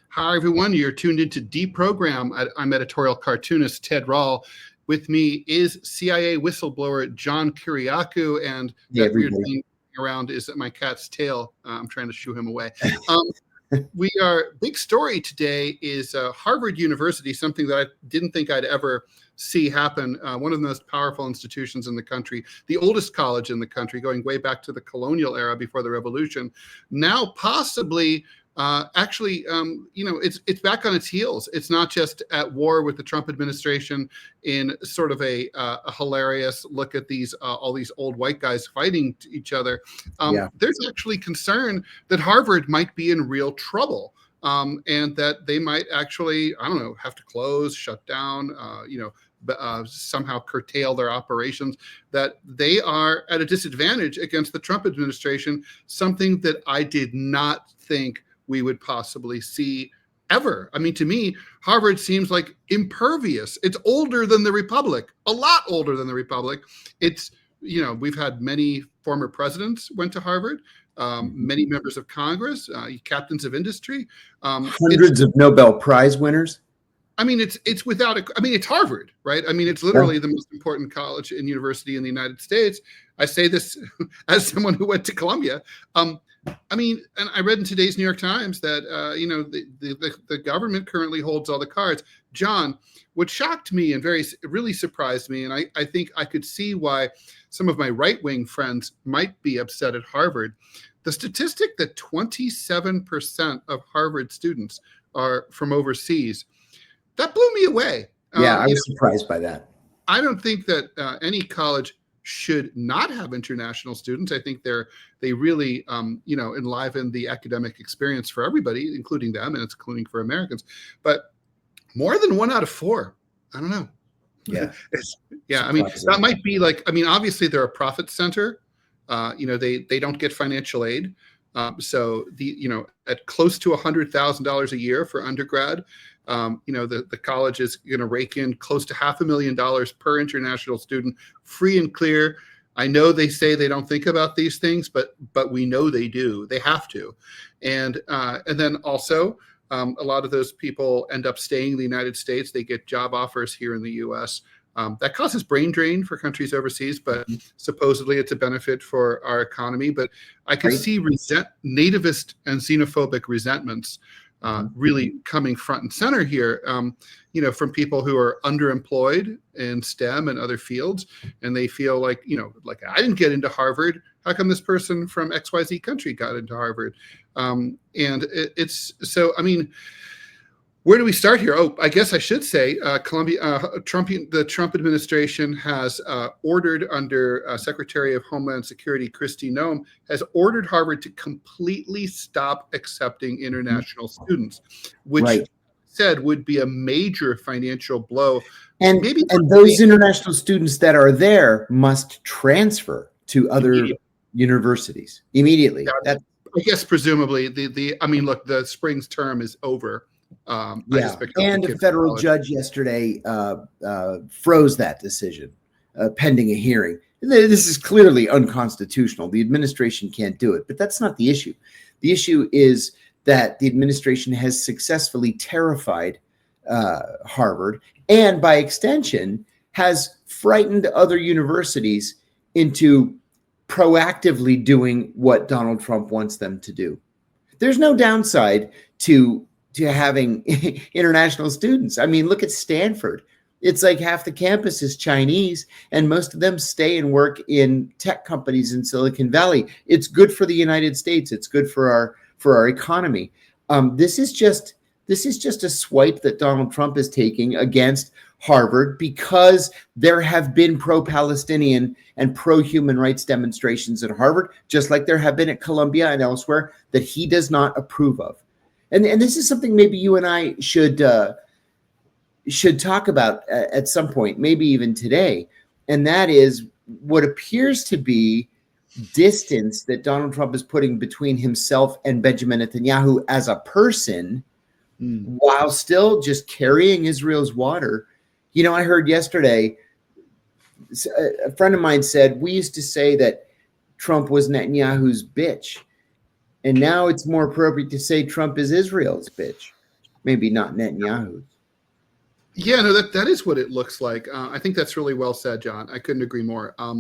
Hi, everyone. You're tuned into DeProgram. I'm editorial cartoonist Ted Rall. With me is CIA whistleblower John Kiriakou, and that weird thing around is that my cat's tail. I'm trying to shoo him away. Big story today is Harvard University, something that I didn't think I'd ever see happen. One of the most powerful institutions in the country, the oldest college in the country, going way back to the colonial era before the revolution, now possibly it's back on its heels. It's not just at war with the Trump administration in sort of a hilarious look at all these old white guys fighting each other. There's actually concern that Harvard might be in real trouble, and that they might actually, have to close, shut down, somehow curtail their operations, that they are at a disadvantage against the Trump administration, something that I did not think we would possibly see ever. I mean, to me, Harvard seems like impervious. It's older than the Republic, a lot older than the Republic. It's, we've had many former presidents went to Harvard, many members of Congress, captains of industry. Hundreds of Nobel Prize winners. I mean, it's Harvard, right? I mean, it's literally the most important college and university in the United States. I say this as someone who went to Columbia. And I read in today's New York Times that, the government currently holds all the cards. John, what shocked me and really surprised me, and I think I could see why some of my right-wing friends might be upset at Harvard, the statistic that 27% of Harvard students are from overseas, that blew me away. Yeah, I was surprised by that. I don't think that any college should not have international students. I think they really, enliven the academic experience for everybody, including them, and it's including for Americans. But more than 1 out of 4, I don't know. Yeah, that might be obviously they're a profit center. They don't get financial aid. So at close to $100,000 a year for undergrad, the college is going to rake in close to $500,000 per international student, free and clear. I know they say they don't think about these things, but we know they do. They have to. And then also, a lot of those people end up staying in the United States. They get job offers here in the U.S. That causes brain drain for countries overseas, but supposedly it's a benefit for our economy. But I could see nativist and xenophobic resentments really coming front and center here, from people who are underemployed in STEM and other fields, and they feel like, I didn't get into Harvard. How come this person from XYZ country got into Harvard? Where do we start here? Oh, I guess I should say the Trump administration has ordered, under Secretary of Homeland Security Kristi Noem, has ordered Harvard to completely stop accepting international students, which said would be a major financial blow. And those international students that are there must transfer to other universities immediately. I guess presumably the spring's term is over. And a federal judge yesterday froze that decision pending a hearing. This is clearly unconstitutional. The administration can't do it, but that's not the issue. The issue is that the administration has successfully terrified Harvard, and by extension has frightened other universities into proactively doing what Donald Trump wants them to do. There's no downside to having international students. I mean, look at Stanford. It's like half the campus is Chinese, and most of them stay and work in tech companies in Silicon Valley. It's good for the United States. It's good for our economy. This is just a swipe that Donald Trump is taking against Harvard because there have been pro-Palestinian and pro-human rights demonstrations at Harvard, just like there have been at Columbia and elsewhere, that he does not approve of. And this is something maybe you and I should talk about at some point, maybe even today. And that is what appears to be distance that Donald Trump is putting between himself and Benjamin Netanyahu as a person, while still just carrying Israel's water. I heard yesterday, a friend of mine said, we used to say that Trump was Netanyahu's bitch. And now it's more appropriate to say Trump is Israel's bitch. maybe not Netanyahu's. Yeah, no, that is what it looks like. I think that's really well said, John. I couldn't agree more. Up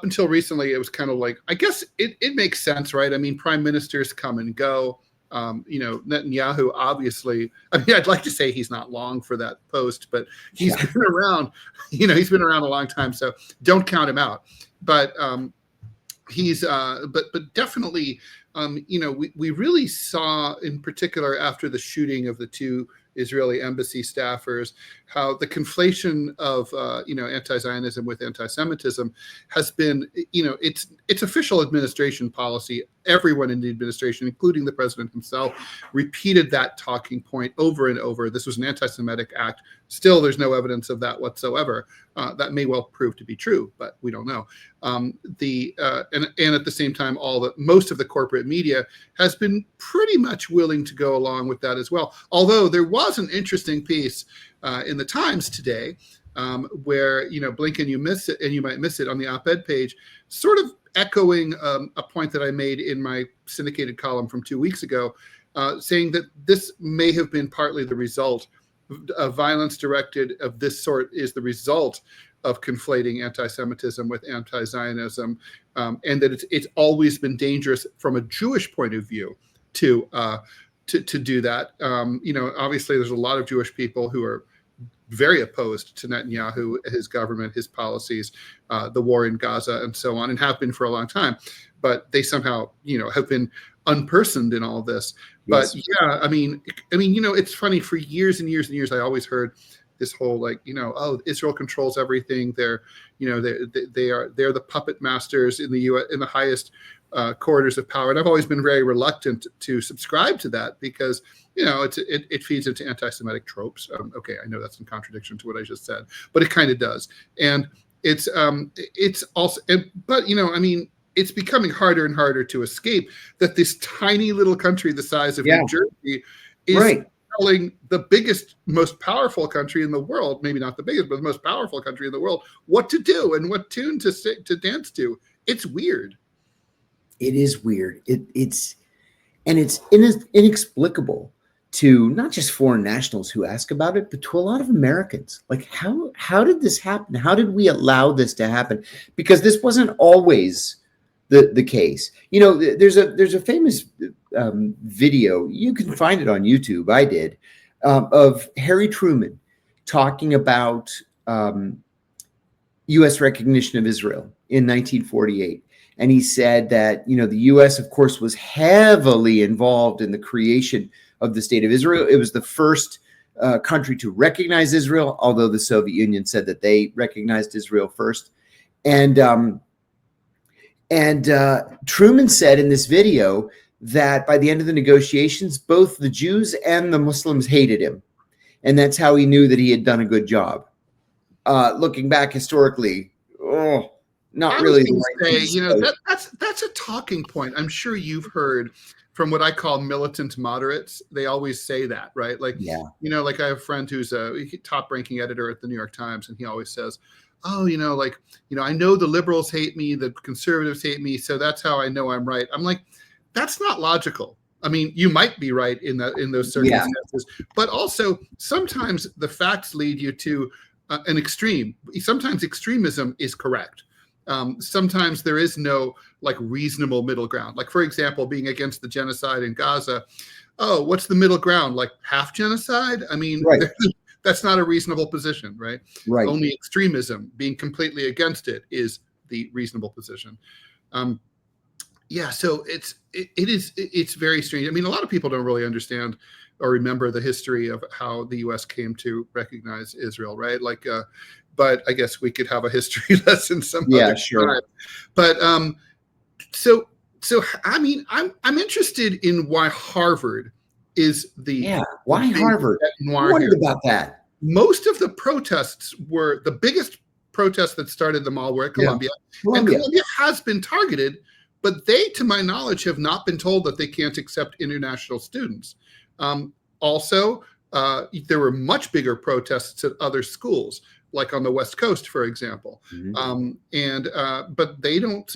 until recently, it was kind of like, I guess it makes sense, right? I mean, prime ministers come and go. Netanyahu, obviously, I mean, I'd like to say he's not long for that post, but he's been around, he's been around a long time. So don't count him out. But but definitely, we really saw in particular after the shooting of the two Israeli embassy staffers, how the conflation of anti-Zionism with anti-Semitism has been, it's official administration policy. Everyone in the administration, including the president himself, repeated that talking point over and over. This was an anti-Semitic act. Still, there's no evidence of that whatsoever. That may well prove to be true, but we don't know. And at the same time, most of the corporate media has been pretty much willing to go along with that as well. Although there was an interesting piece in the Times today where, blink and you miss it, and you might miss it on the op-ed page, sort of echoing a point that I made in my syndicated column from 2 weeks ago, saying that this may have been partly the result of violence directed of this sort is the result of conflating anti-Semitism with anti-Zionism, and that it's always been dangerous from a Jewish point of view to do that. Obviously, there's a lot of Jewish people who are very opposed to Netanyahu, his government, his policies, the war in Gaza, and so on, and have been for a long time. But they somehow, have been unpersoned in all this. Yes. But yeah, I mean, it's funny. For years and years and years, I always heard this whole Israel controls everything. They're the puppet masters in the U.S. in the highest corridors of power. And I've always been very reluctant to subscribe to that because it feeds into anti-Semitic tropes. Okay, I know that's in contradiction to what I just said, but it kind of does. And it's also, but it's becoming harder and harder to escape that this tiny little country the size of New Jersey is telling the biggest, most powerful country in the world, maybe not the biggest, but the most powerful country in the world, what to do and what tune to dance to. It's weird. It is weird. It's inexplicable to not just foreign nationals who ask about it, but to a lot of Americans. Like, how did this happen? How did we allow this to happen? Because this wasn't always the case. There's a famous video, you can find it on YouTube, I did, of Harry Truman talking about U.S. recognition of Israel in 1948. And he said that, the U.S., of course, was heavily involved in the creation of the state of Israel. It was the first country to recognize Israel, although the Soviet Union said that they recognized Israel first. And Truman said in this video that by the end of the negotiations, both the Jews and the Muslims hated him. And that's how he knew that he had done a good job. Looking back historically, not really. That's a talking point. I'm sure you've heard from what I call militant moderates. They always say that, right? Like, like I have a friend who's a top-ranking editor at the New York Times, and he always says, I know the liberals hate me, the conservatives hate me, so that's how I know I'm right. I'm like, that's not logical. I mean, you might be right in those circumstances, but also sometimes the facts lead you to an extreme. Sometimes extremism is correct. Sometimes there is no reasonable middle ground. Like, for example, being against the genocide in Gaza. Oh, what's the middle ground? Like half genocide? I mean, that's not a reasonable position, right? Right. Only extremism, being completely against it, is the reasonable position. So it's very strange. I mean, a lot of people don't really understand or remember the history of how the U.S. came to recognize Israel, right? But I guess we could have a history lesson some other time. But so I mean, I'm interested in why Harvard is why Harvard? I wondered about that. Most of the protests were the biggest protests that started them all were at Columbia. And Columbia has been targeted, but they, to my knowledge, have not been told that they can't accept international students. Also, there were much bigger protests at other schools, like on the West Coast, for example. But they don't,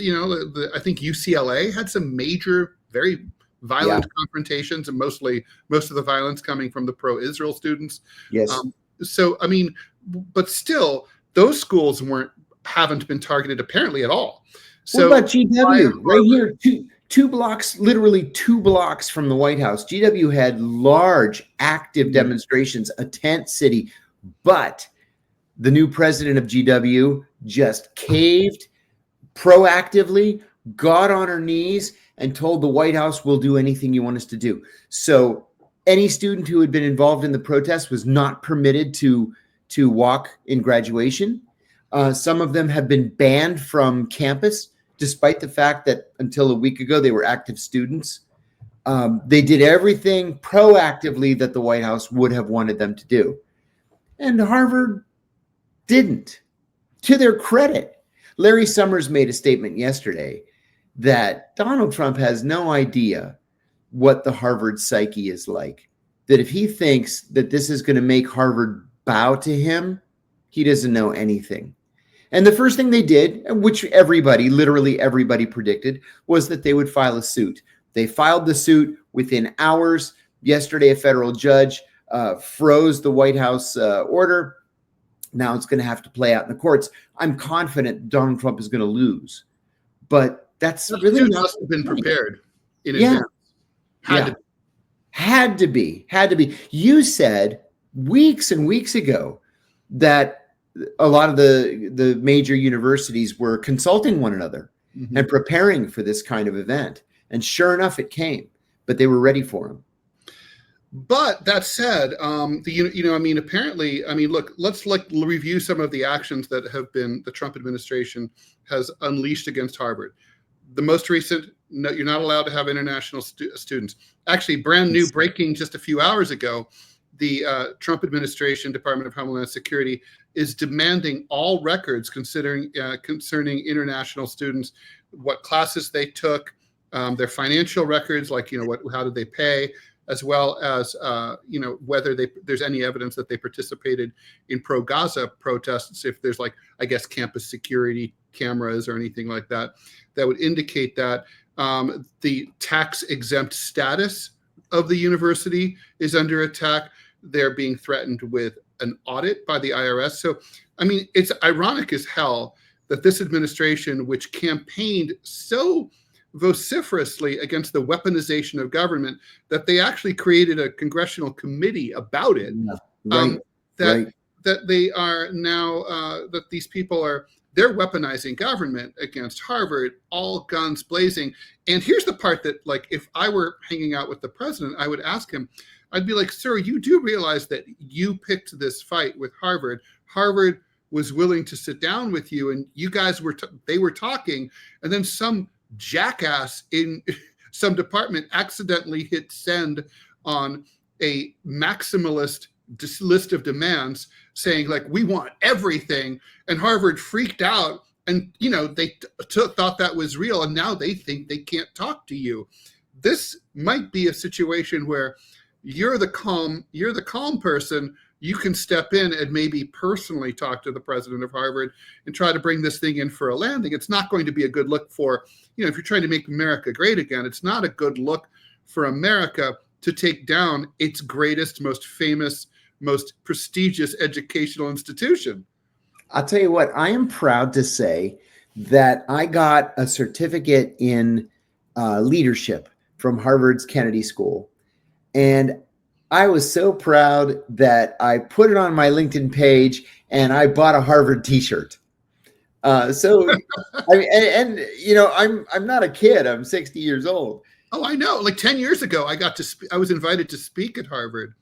I think UCLA had some major, very violent confrontations, and most of the violence coming from the pro-Israel students. Yes. So, I mean, but still, those schools haven't been targeted apparently at all. So what about GW? Right here, two blocks, literally 2 blocks from the White House. GW had large, active demonstrations, a tent city, but the new president of GW just caved proactively, got on her knees, and told the White House, "We'll do anything you want us to do." So any student who had been involved in the protest was not permitted to walk in graduation. Some of them have been banned from campus, despite the fact that until a week ago, they were active students. They did everything proactively that the White House would have wanted them to do. And Harvard didn't. To their credit, Larry Summers made a statement yesterday that Donald Trump has no idea what the Harvard psyche is like. That if he thinks that this is going to make Harvard bow to him, he doesn't know anything. And the first thing they did, which literally everybody predicted, was that they would file a suit. They filed the suit within hours. Yesterday, a federal judge froze the White House order. Now it's going to have to play out in the courts. I'm confident Donald Trump is going to lose. But that's really not... must have been prepared in advance. Had to be. You said weeks and weeks ago that a lot of the major universities were consulting one another and preparing for this kind of event. And sure enough, it came, but they were ready for him. But that said, apparently, look, let's review some of the actions that have been the Trump administration has unleashed against Harvard. The most recent, no, you're not allowed to have international students. Actually, brand new breaking just a few hours ago, the Trump administration, Department of Homeland Security, is demanding all records concerning international students, what classes they took, their financial records, like, how did they pay, as well as, whether there's any evidence that they participated in pro-Gaza protests, if there's campus security cameras or anything like that, that would indicate that the tax-exempt status of the university is under attack. They're being threatened with an audit by the IRS. So, it's ironic as hell that this administration, which campaigned so vociferously against the weaponization of government, that they actually created a congressional committee about it. That they are now, that these people they're weaponizing government against Harvard, all guns blazing. And here's the part that, if I were hanging out with the president, I would ask him, I'd be like, sir, you do realize that you picked this fight with Harvard. Harvard was willing to sit down with you, and you guys they were talking, and then some jackass in some department accidentally hit send on a maximalist list of demands saying, we want everything. And Harvard freaked out, and, they thought that was real. And now they think they can't talk to you. This might be a situation where you're the calm person. You can step in and maybe personally talk to the president of Harvard and try to bring this thing in for a landing. It's not going to be a good look for, if you're trying to make America great again, it's not a good look for America to take down its greatest, most famous, most prestigious educational institution. I'll tell you what, I am proud to say that I got a certificate in leadership from Harvard's Kennedy School. And I was so proud that I put it on my LinkedIn page and I bought a Harvard t-shirt. I'm not a kid. I'm 60 years old. Oh, I know. 10 years ago, I was invited to speak at Harvard.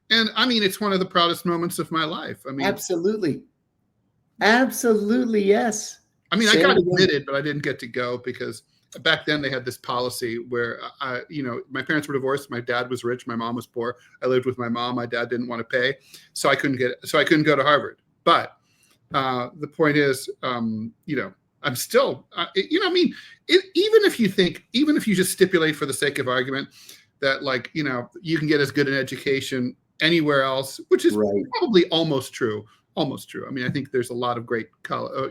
And it's one of the proudest moments of my life. Absolutely. Absolutely. Yes. I got admitted, but I didn't get to go because back then they had this policy where my parents were divorced. My dad was rich. My mom was poor. I lived with my mom. My dad didn't want to pay. So I couldn't go to Harvard. But the point is, I'm still, even if you just stipulate for the sake of argument that you can get as good an education anywhere else, which is probably almost true. almost true. I mean, I think there's a lot of great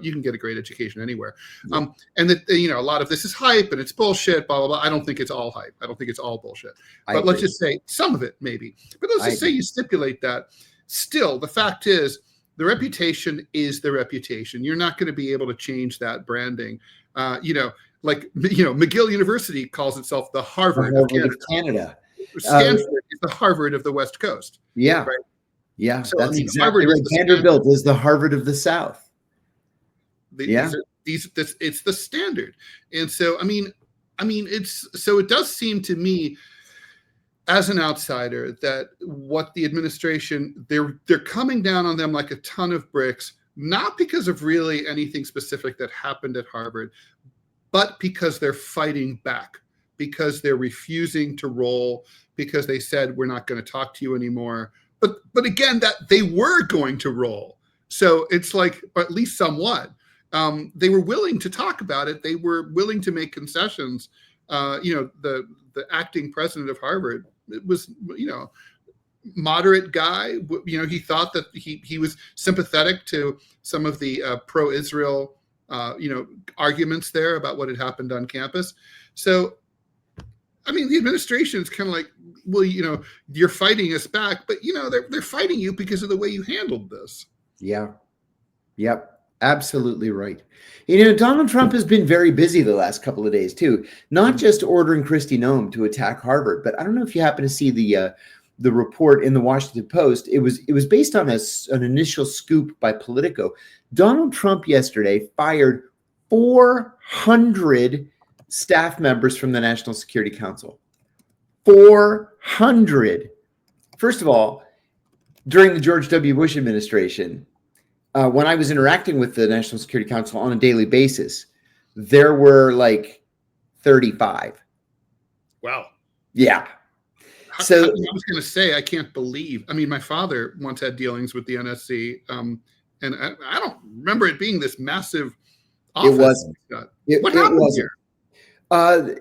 you can get a great education anywhere. Yeah. And that, you know, a lot of this is hype and it's bullshit, blah, blah, blah. I don't think it's all hype. I don't think it's all bullshit. But let's just say some of it maybe. But let's just say you stipulate that. Still, the fact is, the reputation is the reputation. You're not going to be able to change that branding. You know, like, you know, McGill University calls itself the Harvard of Canada. Stanford is the Harvard of the West Coast. Yeah. Right? Yeah, so, that's exactly right. Vanderbilt is the Harvard of the South. It's the standard. And so, I mean, it does seem to me, as an outsider, that what the administration, they're coming down on them like a ton of bricks, not because of really anything specific that happened at Harvard, but because they're fighting back, because they're refusing to roll, because they said, we're not going to talk to you anymore. But again, that they were going to roll. So it's like, or at least somewhat, they were willing to talk about it. They were willing to make concessions. You know, the acting president of Harvard, it was, you know, moderate guy. You know, he thought that he was sympathetic to some of the pro-Israel, you know, arguments there about what had happened on campus. So, I mean, the administration is kind of like, well, you know, you're fighting us back, but, you know, they're fighting you because of the way you handled this. Yeah. Yep. Absolutely right. You know, Donald Trump has been very busy the last couple of days, too, not just ordering Kristi Noem to attack Harvard, but I don't know if you happen to see the report in the Washington Post. It was based on an initial scoop by Politico. Donald Trump yesterday fired 400 staff members from the National Security Council. 400. First of all, during the George W. Bush administration, when I was interacting with the National Security Council on a daily basis, there were like 35. Wow. Yeah. So I was going to say, I can't believe. I mean, my father once had dealings with the NSC, and I don't remember it being this massive office. It wasn't. What happened here?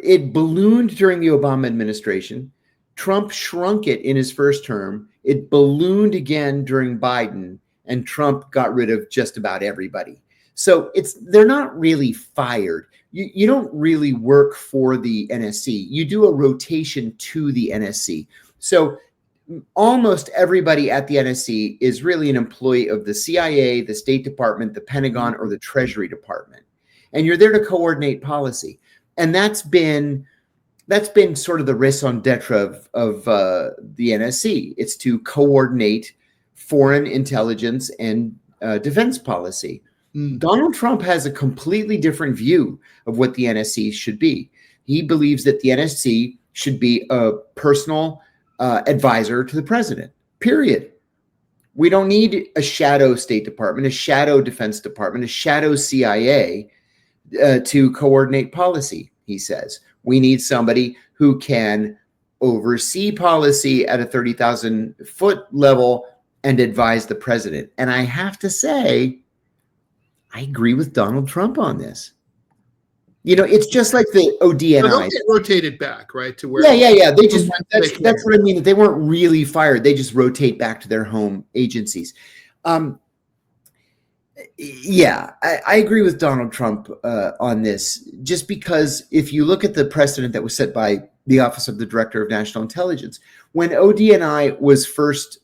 It ballooned during the Obama administration. Trump shrunk it in his first term. It ballooned again during Biden, and Trump got rid of just about everybody. So they're not really fired. You don't really work for the NSC. You do a rotation to the NSC. So almost everybody at the NSC is really an employee of the CIA, the State Department, the Pentagon, or the Treasury Department. And you're there to coordinate policy. And that's been sort of the raison d'etre of the NSC. It's to coordinate foreign intelligence and defense policy. Donald Trump has a completely different view of what the NSC should be. He believes that the NSC should be a personal advisor to the president, period. We don't need a shadow State Department, a shadow Defense Department, a shadow CIA to coordinate policy, he says. We need somebody who can oversee policy at a 30,000-foot level and advise the president. And I have to say, I agree with Donald Trump on this. You know, it's just like the ODNI. So they'll get rotated back, right? To where? Yeah. They just that's what I mean. They weren't really fired. They just rotate back to their home agencies. Yeah, I agree with Donald Trump on this. Just because if you look at the precedent that was set by the Office of the Director of National Intelligence, when ODNI was first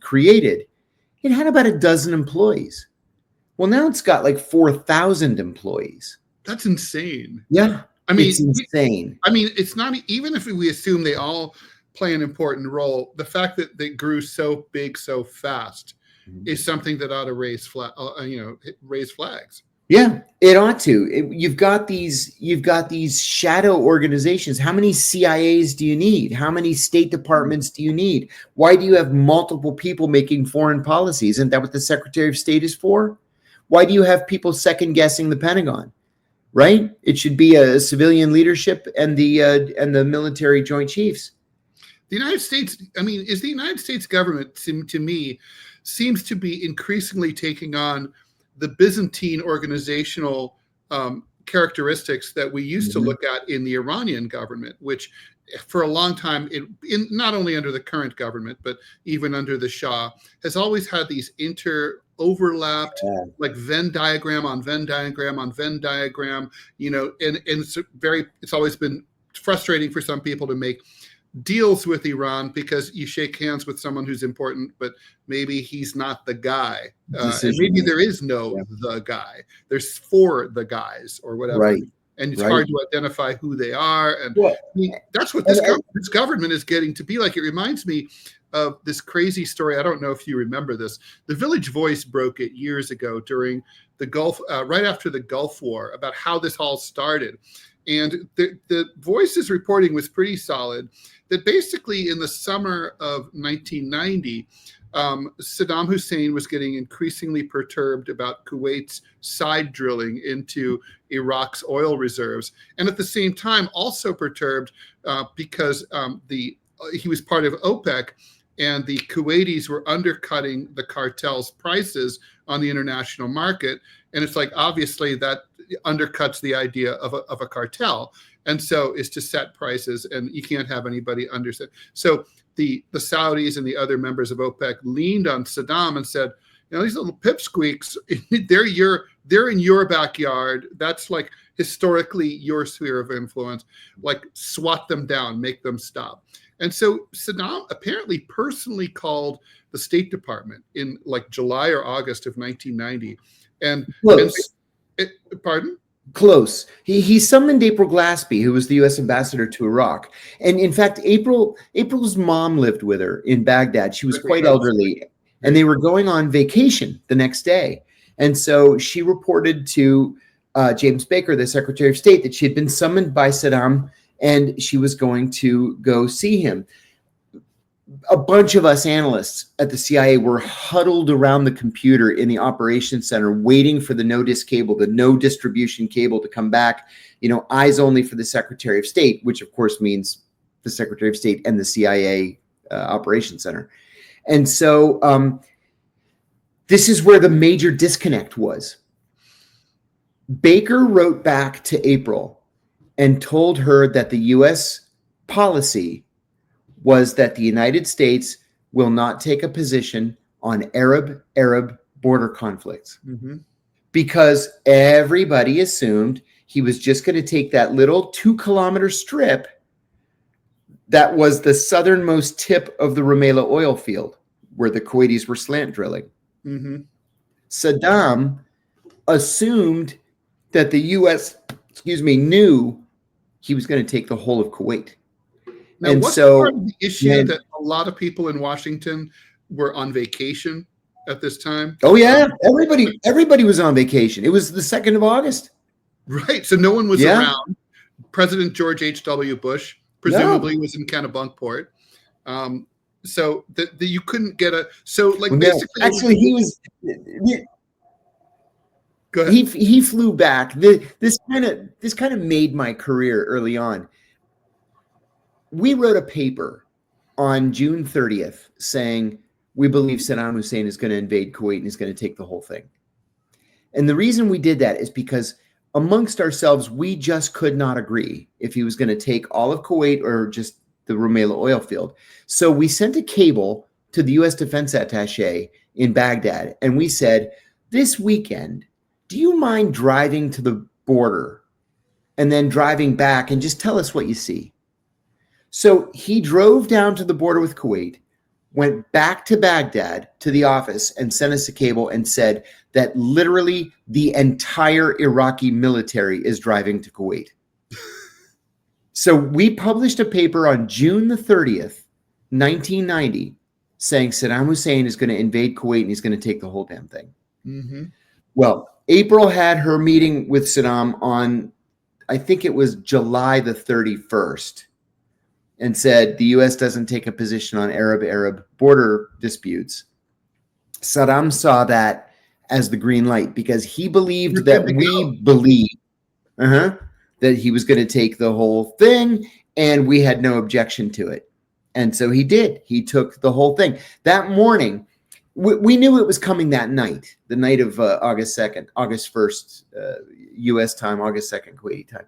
created, it had about a dozen employees. Well, now it's got like 4,000 employees. That's insane. Yeah. I mean, it's insane. I mean, it's not, even if we assume they all play an important role, the fact that they grew so big so fast is something that ought to raise flags. Yeah, it ought to. You've got these shadow organizations. How many CIAs do you need? How many State Departments do you need? Why do you have multiple people making foreign policies? Isn't that what the Secretary of State is for? Why do you have people second guessing the Pentagon? Right? It should be a civilian leadership and the military Joint Chiefs. The United States, I mean, is the United States government, to me, seems to be increasingly taking on the Byzantine organizational characteristics that we used to look at in the Iranian government, which for a long time, not only under the current government, but even under the Shah, has always had these overlapped, like Venn diagram on Venn diagram on Venn diagram, and it's always been frustrating for some people to make deals with Iran because you shake hands with someone who's important, but maybe he's not the guy. And maybe there is no the guy. There's 4 the guys or whatever. Right. And it's hard to identify who they are. And that's what this government is getting to be like. It reminds me of this crazy story. I don't know if you remember this. The Village Voice broke it years ago during the Gulf, right after the Gulf War, about how this all started. And the Voice's reporting was pretty solid, that basically in the summer of 1990, Saddam Hussein was getting increasingly perturbed about Kuwait's side drilling into Iraq's oil reserves. And at the same time, also perturbed because he was part of OPEC, and the Kuwaitis were undercutting the cartel's prices on the international market. And it's like, obviously that undercuts the idea of a cartel. And so is to set prices, and you can't have anybody underset. So the Saudis and the other members of OPEC leaned on Saddam and said, these little pipsqueaks, they're in your backyard. That's like historically your sphere of influence. Like, swat them down, make them stop. And so Saddam apparently personally called the State Department in like July or August of 1990. Pardon? Close. He summoned April Glaspie, who was the U.S. ambassador to Iraq. And in fact, April's mom lived with her in Baghdad. She was quite elderly, and they were going on vacation the next day. And so she reported to James Baker, the Secretary of State, that she had been summoned by Saddam and she was going to go see him. A bunch of us analysts at the CIA were huddled around the computer in the operations center, waiting for the no disk cable, the no distribution cable to come back, eyes only for the Secretary of State, which of course means the Secretary of State and the CIA operations center. And so this is where the major disconnect was. Baker wrote back to April and told her that the U.S. policy was that the United States will not take a position on Arab border conflicts, because everybody assumed he was just going to take that little 2-kilometer strip that was the southernmost tip of the Rumaila oil field where the Kuwaitis were slant drilling. Saddam assumed that the U.S. knew he was going to take the whole of Kuwait. Now, and what's part of the issue that a lot of people in Washington were on vacation at this time? Oh yeah, everybody was on vacation. It was the 2nd of August. Right, so no one was around. President George H.W. Bush presumably was in Kennebunkport. So that you couldn't get basically. Actually, he was. Go ahead. He flew back. This kind of made my career early on. We wrote a paper on June 30th saying we believe Saddam Hussein is going to invade Kuwait and is going to take the whole thing. And the reason we did that is because amongst ourselves, we just could not agree if he was going to take all of Kuwait or just the Rumaila oil field. So we sent a cable to the U.S. Defense Attaché in Baghdad, and we said, this weekend, do you mind driving to the border and then driving back and just tell us what you see? So he drove down to the border with Kuwait, went back to Baghdad to the office and sent us a cable and said that literally the entire Iraqi military is driving to Kuwait. So we published a paper on June the 30th, 1990, saying Saddam Hussein is going to invade Kuwait and he's going to take the whole damn thing. Well, April had her meeting with Saddam on, I think it was July the 31st. And said the U.S. doesn't take a position on Arab border disputes. Saddam saw that as the green light because he believed that we believed that he was going to take the whole thing, and we had no objection to it. And so he did. He took the whole thing. That morning, we knew it was coming that night, the night of August 1st, U.S. time, August 2nd, Kuwaiti time.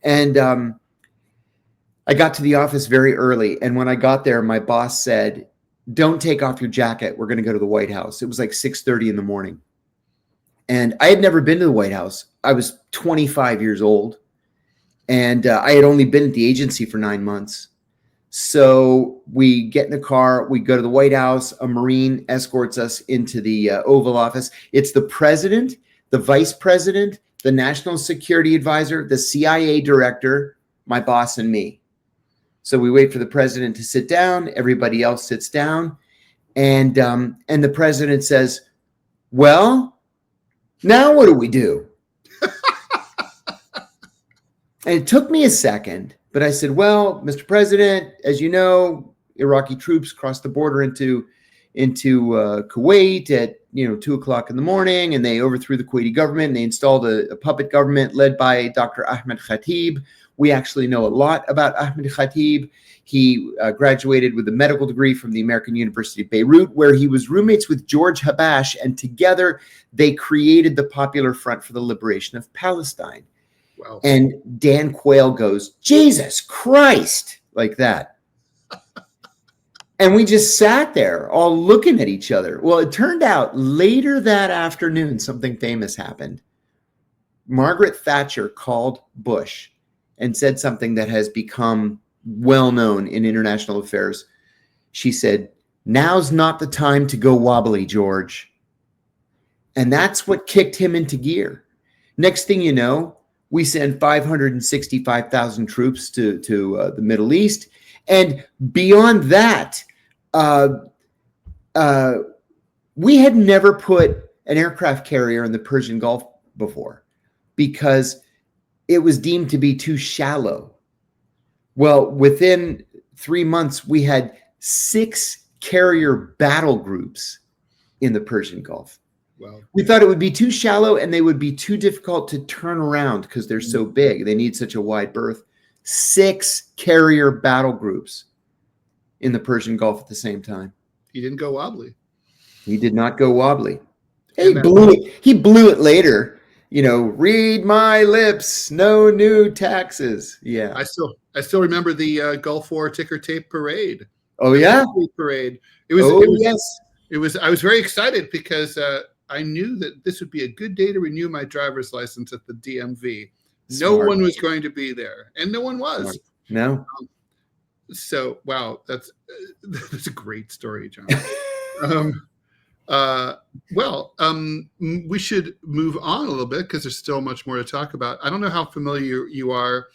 And I got to the office very early, and when I got there, my boss said, don't take off your jacket. We're going to go to the White House. It was like 6:30 in the morning. And I had never been to the White House. I was 25 years old. And I had only been at the agency for 9 months. So we get in the car, we go to the White House, a Marine escorts us into the Oval Office. It's the president, the vice president, the national security advisor, the CIA director, my boss, and me. So we wait for the president to sit down. Everybody else sits down. And the president says, well, now what do we do? And it took me a second, but I said, well, Mr. President, as you know, Iraqi troops crossed the border into Kuwait at 2:00 in the morning, and they overthrew the Kuwaiti government, and they installed a puppet government led by Dr. Ahmed Khatib. We actually know a lot about Ahmed Khatib. He graduated with a medical degree from the American University of Beirut, where he was roommates with George Habash, and together they created the Popular Front for the Liberation of Palestine. Wow. And Dan Quayle goes, Jesus Christ, like that. And we just sat there all looking at each other. Well, it turned out later that afternoon, something famous happened. Margaret Thatcher called Bush and said something that has become well known in international affairs. She said, now's not the time to go wobbly, George. And that's what kicked him into gear. Next thing you know, we send 565,000 troops to the Middle East. And beyond that, we had never put an aircraft carrier in the Persian Gulf before because it was deemed to be too shallow. Well, within 3 months, we had 6 carrier battle groups in the Persian Gulf. Wow. We thought it would be too shallow and they would be too difficult to turn around because they're so big. They need such a wide berth. 6 carrier battle groups in the Persian Gulf at the same time. He didn't go wobbly. He did not go wobbly. He blew it later. Read my lips, no new taxes. Yeah. I still remember the Gulf War ticker tape parade. Oh yeah. Parade. Yes. I was very excited because I knew that this would be a good day to renew my driver's license at the DMV. Smart. No one was going to be there, and no one was. Smart. No. So, wow, that's a great story, John. We should move on a little bit because there's still much more to talk about. I don't know how familiar you are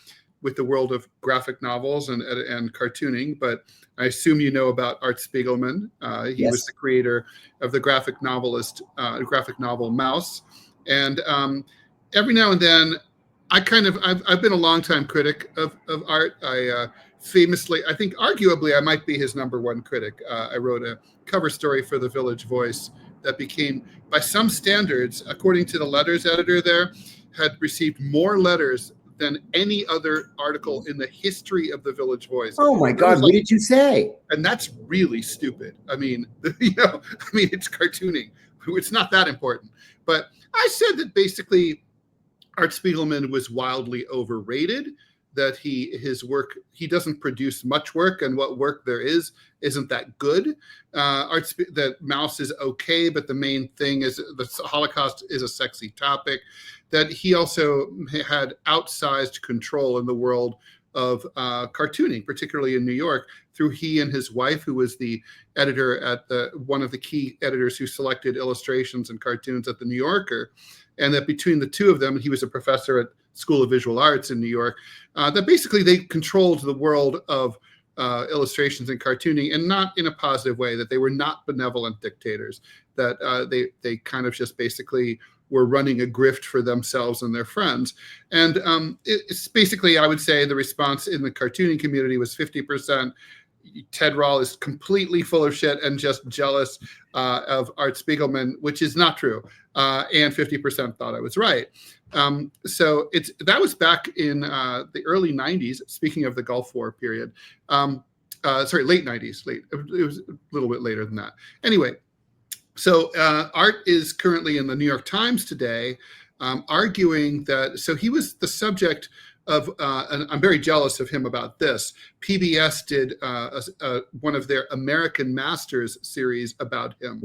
with the world of graphic novels and cartooning, but I assume you know about Art Spiegelman. He was the creator of the graphic novel Mouse. And every now and then, I've been a longtime critic of art. I think arguably I might be his #1 critic. I wrote a cover story for the Village Voice that became, by some standards, according to the letters editor there, had received more letters than any other article in the history of the Village Voice. Oh my God, what did you say? And that's really stupid. I mean, it's cartooning. It's not that important. But I said that basically Art Spiegelman was wildly overrated, that he doesn't produce much work, and what work there isn't that good. That Mouse is okay, but the main thing is the Holocaust is a sexy topic. That he also had outsized control in the world of cartooning, particularly in New York, through he and his wife, who was the editor at one of the key editors who selected illustrations and cartoons at the New Yorker. And that between the two of them, he was a professor at School of Visual Arts in New York, that basically they controlled the world of illustrations and cartooning, and not in a positive way, that they were not benevolent dictators, that they kind of just basically were running a grift for themselves and their friends. And it's basically, I would say, the response in the cartooning community was 50%. Ted Rall is completely full of shit and just jealous of Art Spiegelman, which is not true. And 50% thought I was right. So that was back in the early 90s, speaking of the Gulf War period. Late 90s. It was a little bit later than that. Anyway, so Art is currently in the New York Times today, arguing that, so he was the subject and I'm very jealous of him about this. PBS did one of their American Masters series about him.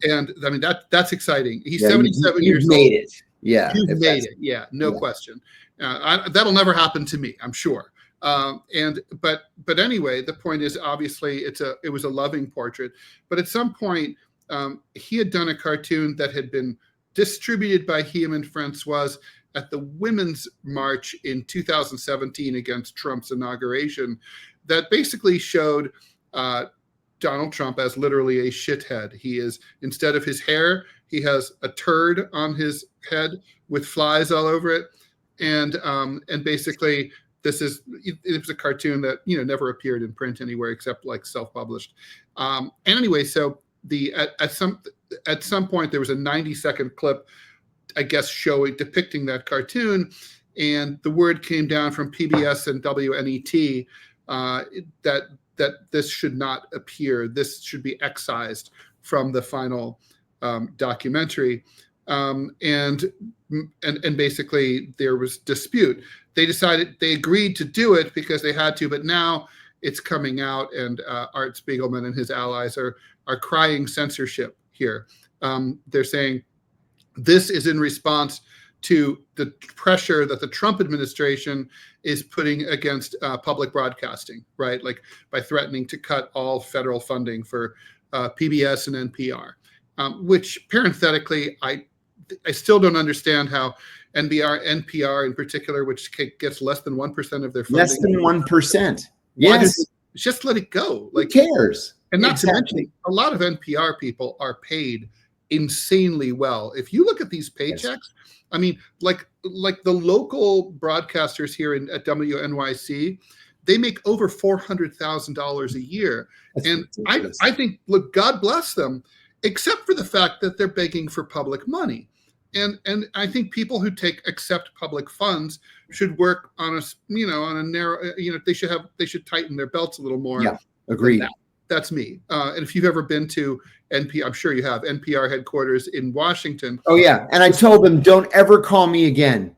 And I mean, that's exciting. He's 77 years old. You've made it. Yeah. You've made it. Yeah, no question. That'll never happen to me, I'm sure. But anyway, the point is, obviously it was a loving portrait, but at some point he had done a cartoon that had been distributed by him and Francoise at the Women's March in 2017 against Trump's inauguration, that basically showed Donald Trump as literally a shithead. He is, instead of his hair, he has a turd on his head with flies all over it. And basically it was a cartoon that, never appeared in print anywhere except like self-published. And anyway, so at some point there was a 90-second clip, I guess, depicting that cartoon, and the word came down from PBS and WNET that this should not appear. This should be excised from the final documentary, and basically there was dispute. They agreed to do it because they had to, but now it's coming out, and Art Spiegelman and his allies are crying censorship here. They're saying this is in response to the pressure that the Trump administration is putting against public broadcasting, right? Like by threatening to cut all federal funding for PBS and NPR, which parenthetically, I still don't understand how NPR in particular, which gets less than 1% of their funding. Less than 1%. Yes. Just let it go. Like, who cares? And not to mention, a lot of NPR people are paid insanely well. If you look at these paychecks, I mean, like the local broadcasters here at WNYC, they make over $400,000 a year. And I think, look, God bless them, except for the fact that they're begging for public money. And I think people who accept public funds should work on a narrow, they should tighten their belts a little more. Yeah, agreed. That's me. And if you've ever been to NPR, I'm sure you have, NPR headquarters in Washington. Oh yeah, and I told them, don't ever call me again,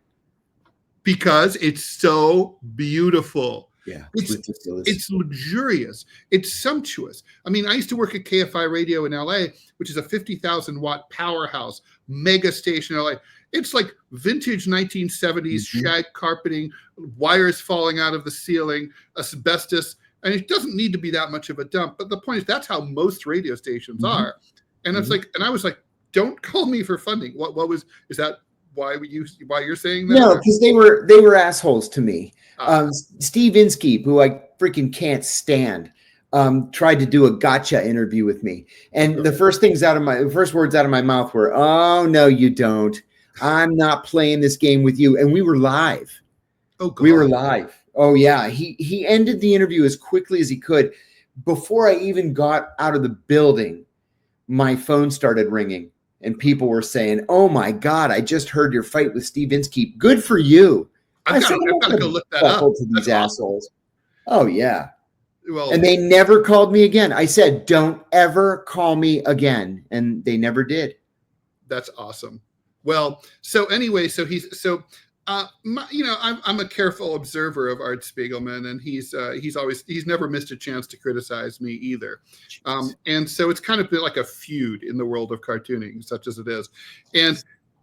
because it's so beautiful. Yeah, it's luxurious. It's sumptuous. I mean, I used to work at KFI Radio in LA, which is a 50,000 watt powerhouse, mega station in LA. It's like vintage 1970s shag carpeting, wires falling out of the ceiling, asbestos. And it doesn't need to be that much of a dump. But the point is, that's how most radio stations are. And it's like, and I was like, don't call me for funding. Is that why you're saying that? No, because they were assholes to me. Steve Inskeep, who I freaking can't stand, tried to do a gotcha interview with me. And the first words out of my mouth were, "Oh, no, you don't. I'm not playing this game with you." And we were live. Oh, God. We were live. Oh yeah, he ended the interview as quickly as he could. Before I even got out of the building, my phone started ringing, and people were saying, "Oh my God, I just heard your fight with Steve Inskeep. Good for you." I've got to go look that up. To these assholes. Oh yeah. Well, and they never called me again. I said, "Don't ever call me again," and they never did. That's awesome. Well, so anyway, I'm a careful observer of Art Spiegelman, and he's never missed a chance to criticize me either. And so it's kind of been like a feud in the world of cartooning, such as it is.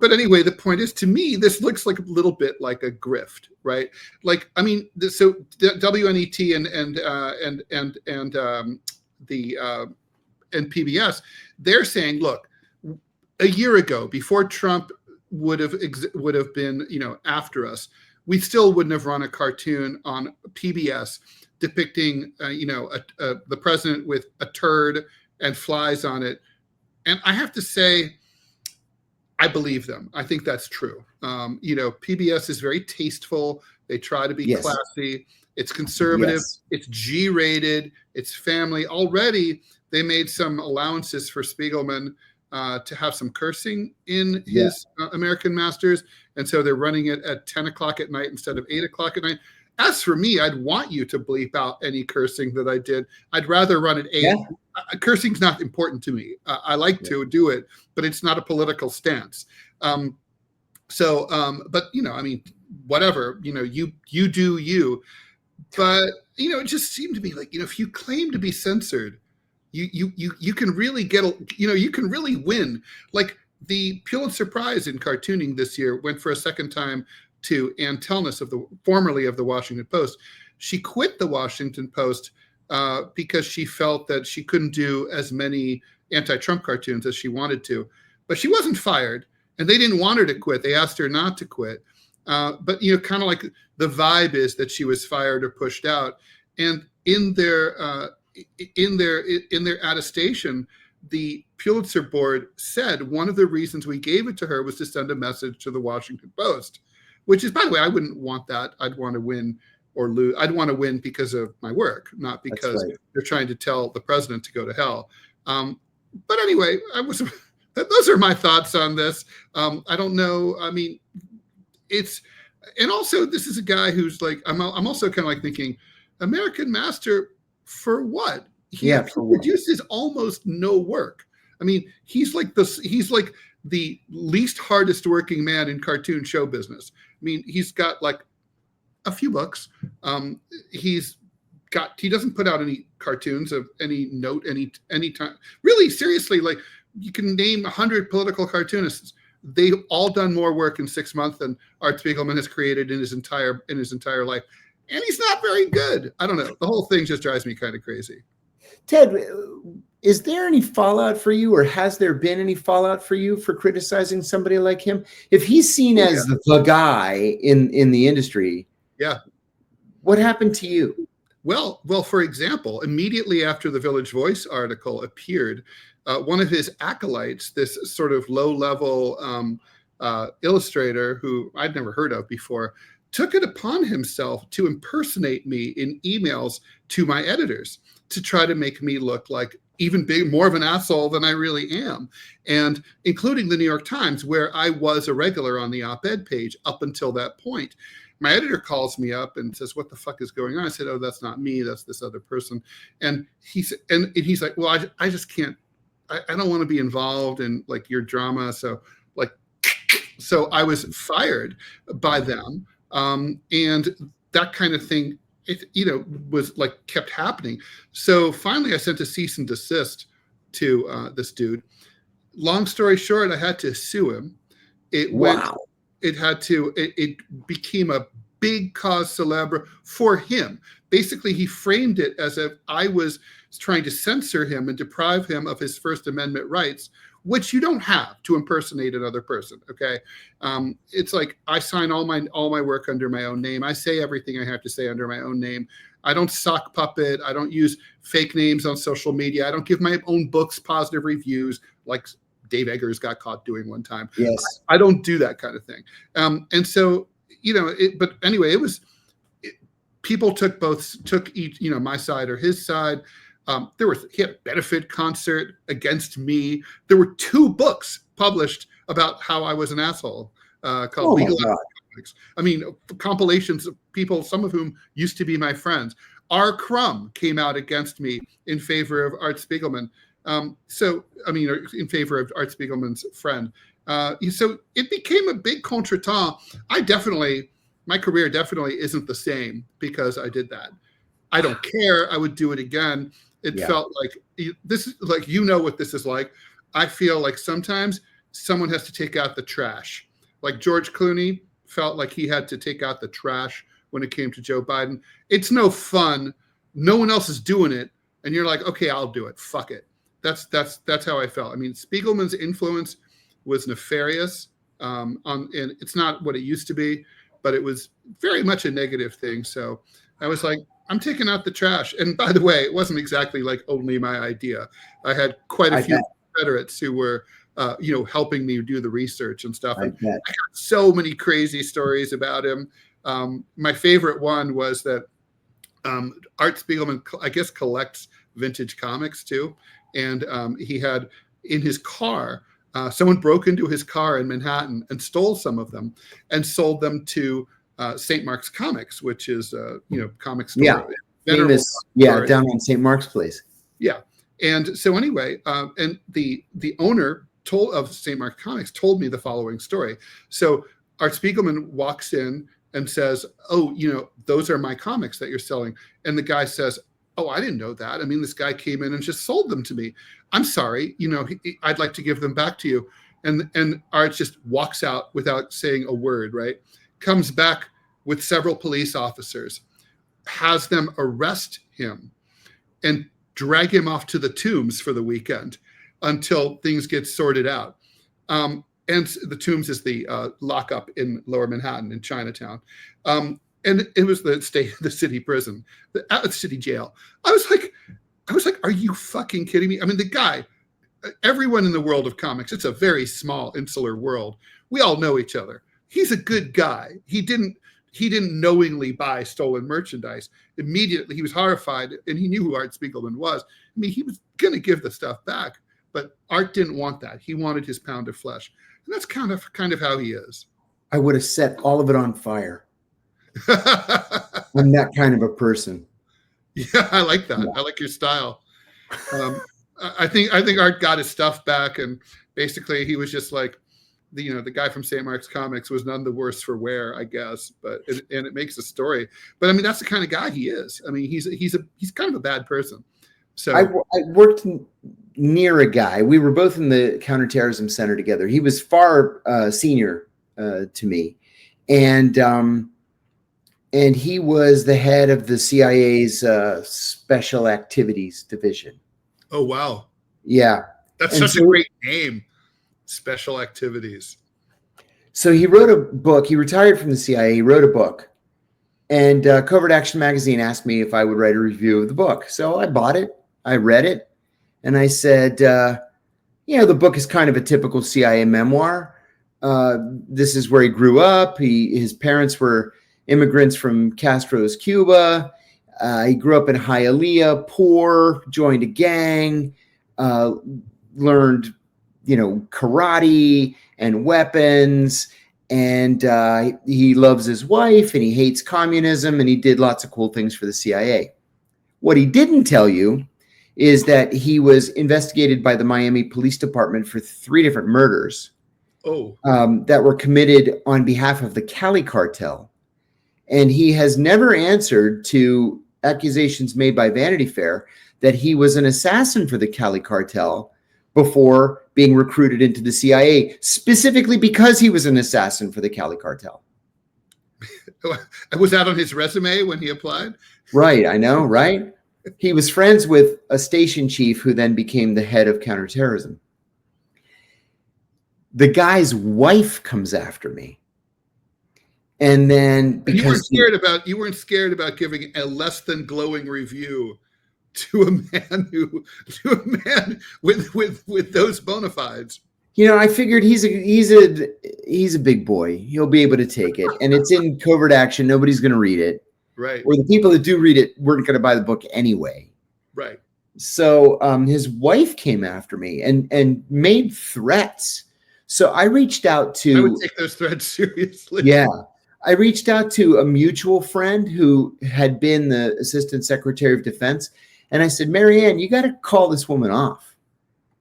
But anyway, the point is, to me, this looks like a little bit like a grift, right? Like, I mean, so WNET and PBS, they're saying, look, a year ago, before Trump would have been, after us, we still wouldn't have run a cartoon on PBS depicting, the president with a turd and flies on it. And I have to say, I believe them. I think that's true. PBS is very tasteful. They try to be classy. It's conservative. It's G-rated. It's family. Already, they made some allowances for Spiegelman to have some cursing in his American Masters. And so they're running it at 10 o'clock at night instead of 8 o'clock at night. As for me, I'd want you to bleep out any cursing that I did. I'd rather run at 8. Yeah. Cursing's not important to me. I like to do it, but it's not a political stance. So, but I mean, whatever, you do you, but it just seemed to me like, if you claim to be censored, you can really get, you can really win. Like the Pulitzer Prize in cartooning this year went for a second time to Ann Telnis formerly of the Washington Post. She quit the Washington Post because she felt that she couldn't do as many anti-Trump cartoons as she wanted to, but she wasn't fired. And they didn't want her to quit. They asked her not to quit. But, kind of like the vibe is that she was fired or pushed out. And in their attestation, the Pulitzer board said one of the reasons we gave it to her was to send a message to the Washington Post, which is, by the way, I wouldn't want that. I'd want to win or lose. I'd want to win because of my work, not because they're trying to tell the president to go to hell. But anyway, those are my thoughts on this. I don't know. I mean, and also this is a guy who's like, I'm also kind of like thinking, American Master for what? He produces almost no work. I mean, he's like the least hardest working man in cartoon show business. I mean, he's got like a few books. He doesn't put out any cartoons of any note any time. Really, seriously, like you can name 100 political cartoonists. They've all done more work in 6 months than Art Spiegelman has created in his entire life. And he's not very good. I don't know. The whole thing just drives me kind of crazy. Ted, is there any fallout for you, or has there been any fallout for you for criticizing somebody like him? If he's seen as the guy in the industry, what happened to you? Well, for example, immediately after the Village Voice article appeared, one of his acolytes, this sort of low-level illustrator who I'd never heard of before, took it upon himself to impersonate me in emails to my editors to try to make me look like even more of an asshole than I really am, and including the New York Times, where I was a regular on the op-ed page up until that point. My editor calls me up and says, "What the fuck is going on?" I said, "Oh, that's not me. That's this other person." And he's like, "Well, I just can't. I don't want to be involved in like your drama." So I was fired by them, and that kind of thing. It was like kept happening. So finally, I sent a cease and desist to this dude. Long story short, I had to sue him. It became a big cause célèbre for him. Basically, he framed it as if I was trying to censor him and deprive him of his First Amendment rights, which you don't have to impersonate another person. Okay, it's like I sign all my work under my own name. I say everything I have to say under my own name. I don't sock puppet. I don't use fake names on social media. I don't give my own books positive reviews like Dave Eggers got caught doing one time. Yes, I don't do that kind of thing. And so but anyway, people took each my side or his side. He had a benefit concert against me. There were 2 books published about how I was an asshole called Legal Comics. I mean, compilations of people, some of whom used to be my friends. R. Crumb came out against me in favor of Art Spiegelman. In favor of Art Spiegelman's friend. So it became a big contretemps. My career definitely isn't the same because I did that. I don't care. I would do it again. It felt like this is like, what this is like. I feel like sometimes someone has to take out the trash. Like George Clooney felt like he had to take out the trash when it came to Joe Biden. It's no fun. No one else is doing it. And you're like, okay, I'll do it. Fuck it. That's how I felt. I mean, Spiegelman's influence was nefarious. And it's not what it used to be, but it was very much a negative thing. So I was like, I'm taking out the trash. And by the way, it wasn't exactly like only my idea. I had quite a few Confederates who were, helping me do the research and stuff. And I got so many crazy stories about him. My favorite one was that Art Spiegelman, I guess, collects vintage comics too. And he had in his car, someone broke into his car in Manhattan and stole some of them and sold them to St. Mark's Comics, which is comic store. Yeah, famous. Yeah, down on St. Mark's Place. Yeah, and so anyway, and the owner of St. Mark's Comics told me the following story. So Art Spiegelman walks in and says, "Oh, those are my comics that you're selling." And the guy says, "Oh, I didn't know that. I mean, this guy came in and just sold them to me. I'm sorry. I'd like to give them back to you." And Art just walks out without saying a word, right? Comes back with several police officers, has them arrest him and drag him off to the Tombs for the weekend until things get sorted out. And the Tombs is the lockup in Lower Manhattan in Chinatown. And it was the city prison, the city jail. I was like, are you fucking kidding me? I mean, the guy, everyone in the world of comics, it's a very small, insular world. We all know each other. He's a good guy. He didn't knowingly buy stolen merchandise. Immediately, he was horrified, and he knew who Art Spiegelman was. I mean, he was going to give the stuff back, but Art didn't want that. He wanted his pound of flesh, and that's kind of how he is. I would have set all of it on fire. I'm that kind of a person. Yeah, I like that. Yeah. I like your style. I think Art got his stuff back, and basically he was just like, the guy from St. Mark's Comics was none the worse for wear, I guess. But it makes a story. But I mean, that's the kind of guy he is. I mean, he's kind of a bad person. So I worked near a guy. We were both in the counterterrorism center together. He was far senior to me, and he was the head of the CIA's Special Activities Division. Oh wow! Yeah, that's such a great name. Special Activities. So he wrote a book. He retired from the CIA. He wrote a book, and Covert Action Magazine asked me if I would write a review of the book. So I bought it. I read it, and I said, the book is kind of a typical CIA memoir. This is where he grew up. His parents were immigrants from Castro's Cuba. He grew up in Hialeah, poor, joined a gang, learned karate and weapons, and he loves his wife, and he hates communism, and he did lots of cool things for the CIA. What he didn't tell you is that he was investigated by the Miami Police Department for 3 different murders that were committed on behalf of the Cali cartel. And he has never answered to accusations made by Vanity Fair that he was an assassin for the Cali cartel before being recruited into the CIA, specifically because he was an assassin for the Cali cartel. Was that on his resume when he applied? Right, I know, right? He was friends with a station chief who then became the head of counterterrorism. The guy's wife comes after me. And then because you weren't scared about giving a less than glowing review to a man with those bona fides. I figured he's a big boy. He'll be able to take it, and it's in Covert Action. Nobody's going to read it, right? Or the people that do read it weren't going to buy the book anyway, right? So his wife came after me and made threats. So I reached out to. I would take those threats seriously. Yeah. I reached out to a mutual friend who had been the Assistant Secretary of Defense. And I said, Marianne, you got to call this woman off,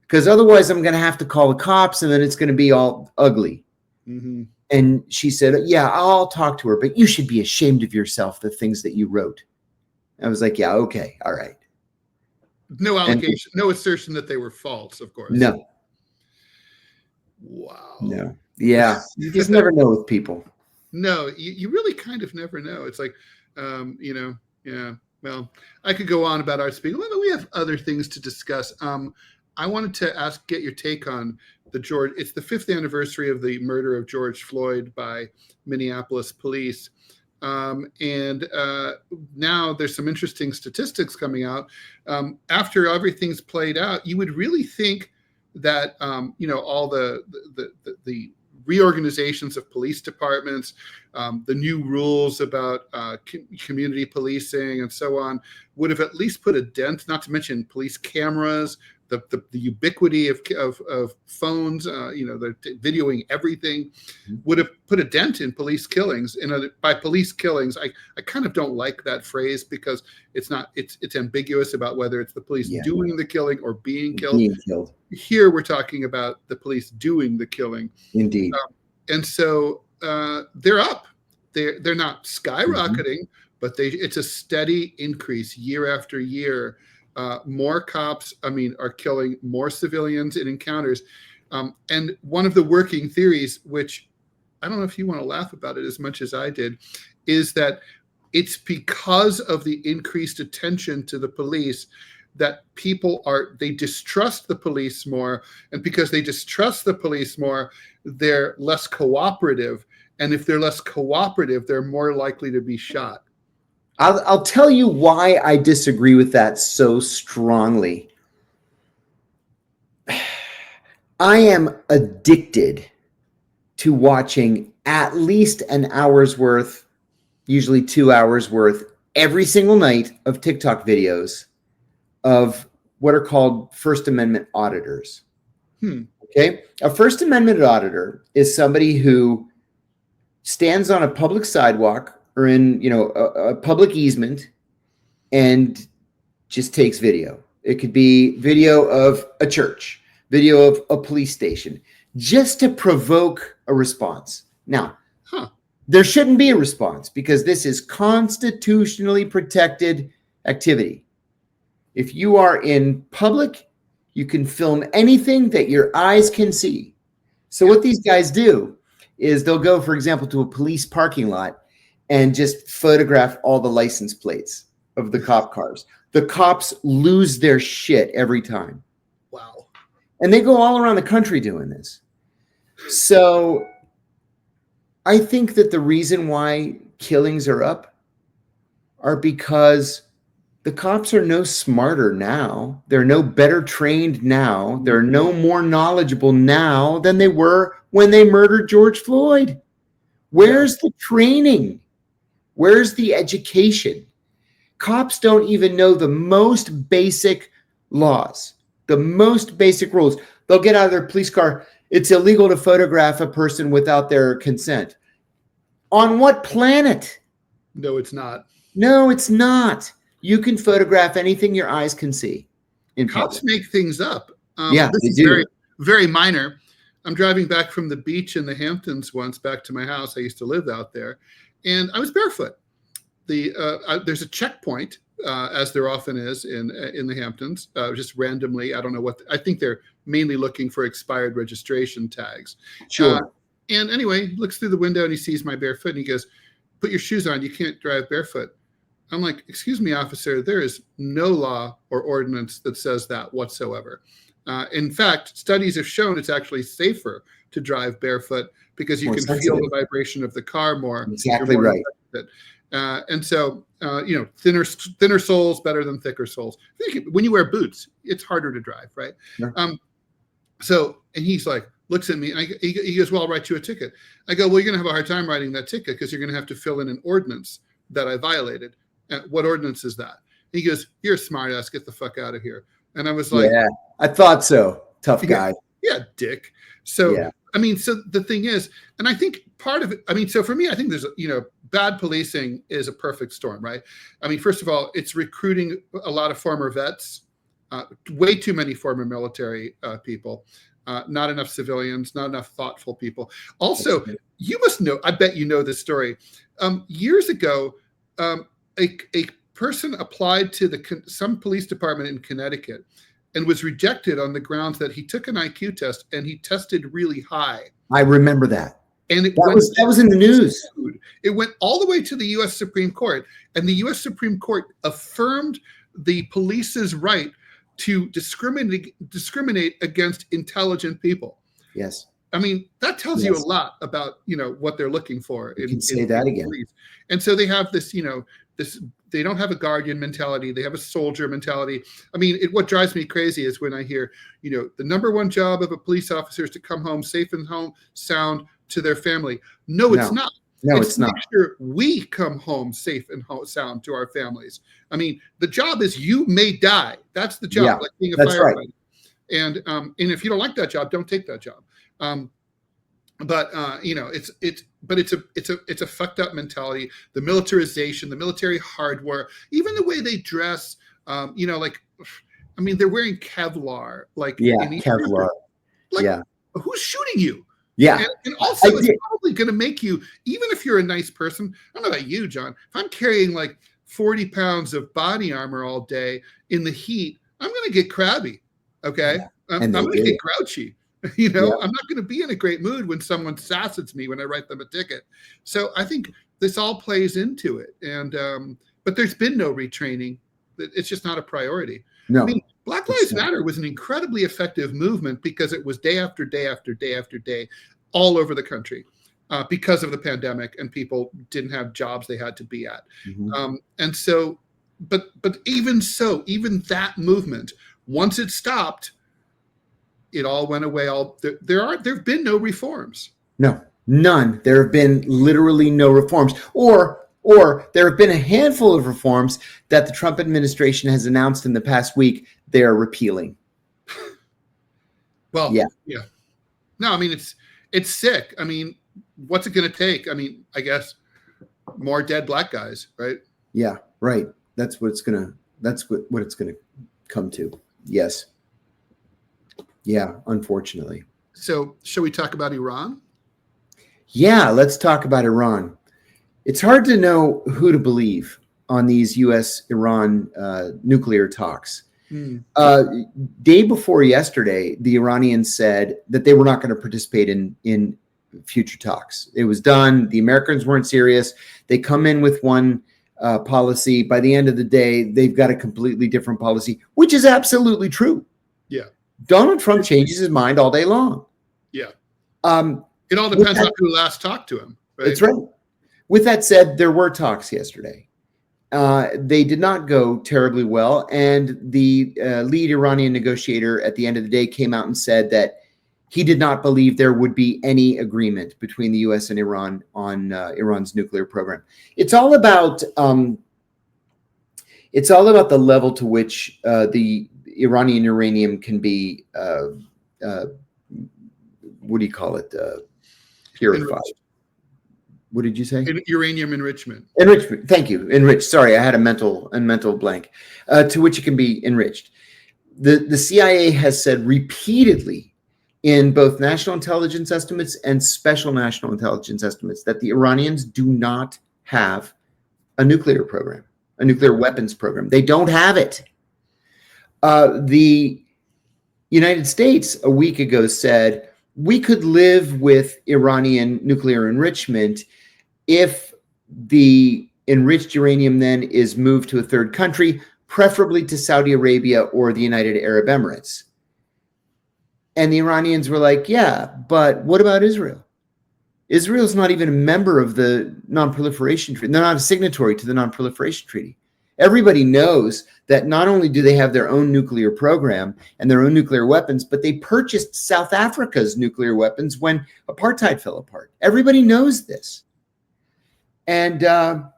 because otherwise I'm going to have to call the cops, and then it's going to be all ugly. Mm-hmm. And she said, yeah, I'll talk to her, but you should be ashamed of yourself, the things that you wrote. I was like, yeah, okay. All right. No allegation, no assertion that they were false, of course. No. Wow. No. Yeah. You just never know with people. No, you really kind of never know. It's like, yeah. Well, I could go on about Art Spiegelman, but we have other things to discuss. I wanted to get your take on it's the 5th anniversary of the murder of George Floyd by Minneapolis police. And now there's some interesting statistics coming out. After everything's played out, you would really think that, all the reorganizations of police departments, the new rules about community policing and so on would have at least put a dent, not to mention police cameras, the ubiquity of phones, they're videoing everything, would have put a dent in police killings. And by police killings, I kind of don't like that phrase, because it's ambiguous about whether it's the police doing the killing or being killed. Here we're talking about the police doing the killing. Indeed. And so they're up. They're not skyrocketing, but it's a steady increase year after year. More cops, are killing more civilians in encounters. And one of the working theories, which I don't know if you want to laugh about it as much as I did, is that it's because of the increased attention to the police that they distrust the police more. And because they distrust the police more, they're less cooperative. And if they're less cooperative, they're more likely to be shot. I'll tell you why I disagree with that so strongly. I am addicted to watching at least an hour's worth, usually 2 hours worth, every single night of TikTok videos of what are called First Amendment auditors. Okay. A First Amendment auditor is somebody who stands on a public sidewalk or in, a public easement and just takes video. It could be video of a church, video of a police station, just to provoke a response. Now, there shouldn't be a response because this is constitutionally protected activity. If you are in public, you can film anything that your eyes can see. So what these guys do is they'll go, for example, to a police parking lot and just photograph all the license plates of the cop cars. The cops lose their shit every time. Wow. And they go all around the country doing this. So I think that the reason why killings are up are because the cops are no smarter now. They're no better trained now. They're no more knowledgeable now than they were when they murdered George Floyd. Where's the training? Where's the education? Cops don't even know the most basic laws, the most basic rules. They'll get out of their police car. It's illegal to photograph a person without their consent. On what planet? No, it's not. No, it's not. You can photograph anything your eyes can see. Cops make things up. Yeah, this they is do. very, very minor. I'm driving back from the beach in the Hamptons once back to my house. I used to live out there, and I was barefoot. There's a checkpoint, as there often is in the Hamptons, just randomly. I don't know what. I think they're mainly looking for expired registration tags. Sure. And anyway, he looks through the window and he sees my bare foot and he goes, "Put your shoes on. You can't drive barefoot." I'm like, "Excuse me, officer, there is no law or ordinance that says that whatsoever." In fact, studies have shown it's actually safer to drive barefoot because you can feel the vibration of the car more. Exactly right. And so, thinner soles better than thicker soles. When you wear boots, it's harder to drive, right? Yeah. And he's like, looks at me, and he goes, "Well, I'll write you a ticket." I go, "Well, you're going to have a hard time writing that ticket because you're going to have to fill in an ordinance that I violated." "What ordinance is that?" And he goes, "You're a smart ass. Get the fuck out of here." And I was like, "Yeah, I thought so. Tough guy." Yeah, dick. So, yeah. So the thing is, and I think part of it, so for me, I think there's, bad policing is a perfect storm, right? First of all, it's recruiting a lot of former vets, way too many former military people, not enough civilians, not enough thoughtful people. Also, you must know, I bet you know this story. Years ago, a person applied to some police department in Connecticut and was rejected on the grounds that he took an IQ test and he tested really high. I remember that. And that was in the news. It went all the way to the U.S. Supreme Court, and the U.S. Supreme Court affirmed the police's right to discriminate against intelligent people. Yes. That tells you a lot about, what they're looking for. You can say that again. Police. And so they have this, they don't have a guardian mentality. They have a soldier mentality. What drives me crazy is when I hear, the number one job of a police officer is to come home safe and sound to their family. No, it's not. No, it's not. Make sure we come home safe and sound to our families. The job is you may die. That's the job, like being a firefighter. Right. And if you don't like that job, don't take that job. It's a fucked up mentality. The militarization, the military hardware, even the way they dress. They're wearing Kevlar. Kevlar. Who's shooting you? Yeah. And also, it's probably going to make you, even if you're a nice person, I don't know about you, John, if I'm carrying like 40 pounds of body armor all day in the heat, I'm going to get crabby. Okay. Yeah. I'm going to get grouchy. I'm not going to be in a great mood when someone sasses me when I write them a ticket. So I think this all plays into it. And, but there's been no retraining. It's just not a priority. No. I mean, Black Lives Matter was an incredibly effective movement because it was day after day after day after day all over the country because of the pandemic, and people didn't have jobs they had to be at. And so, but even so, even that movement, once it stopped, it all went away. There have been no reforms. No, none. There have been literally no reforms, or there have been a handful of reforms that the Trump administration has announced in the past week they are repealing. Well, yeah. No, I mean, it's sick. I mean, what's it going to take? I mean, I guess more dead black guys, right? Yeah, right. That's what it's gonna come to. Yes. Yeah, unfortunately. So, shall we talk about Iran? Yeah, let's talk about Iran. It's hard to know who to believe on these U.S.-Iran nuclear talks. Day before yesterday, the Iranians said that they were not going to participate in future talks. It was done. The Americans weren't serious. They come in with one policy. By the end of the day, they've got a completely different policy, which is absolutely true. Yeah. Donald Trump changes his mind all day long. Yeah. It all depends on who last talked to him. Right? That's right. With that said, there were talks yesterday. They did not go terribly well. And the lead Iranian negotiator at the end of the day came out and said that he did not believe there would be any agreement between the U.S. and Iran on Iran's nuclear program. It's all about the level to which the Iranian uranium can be, what do you call it? Purified. Enriched. What did you say? Uranium enrichment. Enrichment. Thank you. Enriched. Sorry, I had a mental blank. To which it can be enriched. The CIA has said repeatedly in both national intelligence estimates and special national intelligence estimates that the Iranians do not have a nuclear program, a nuclear weapons program. They don't have it. The United States a week ago said we could live with Iranian nuclear enrichment if the enriched uranium then is moved to a third country, preferably to Saudi Arabia or the United Arab Emirates. And the Iranians were like, yeah, but what about Israel? Israel's not even a member of the non-proliferation treaty. They're not a signatory to the non-proliferation treaty. Everybody knows that not only do they have their own nuclear program and their own nuclear weapons, but they purchased South Africa's nuclear weapons when apartheid fell apart. Everybody knows this. And the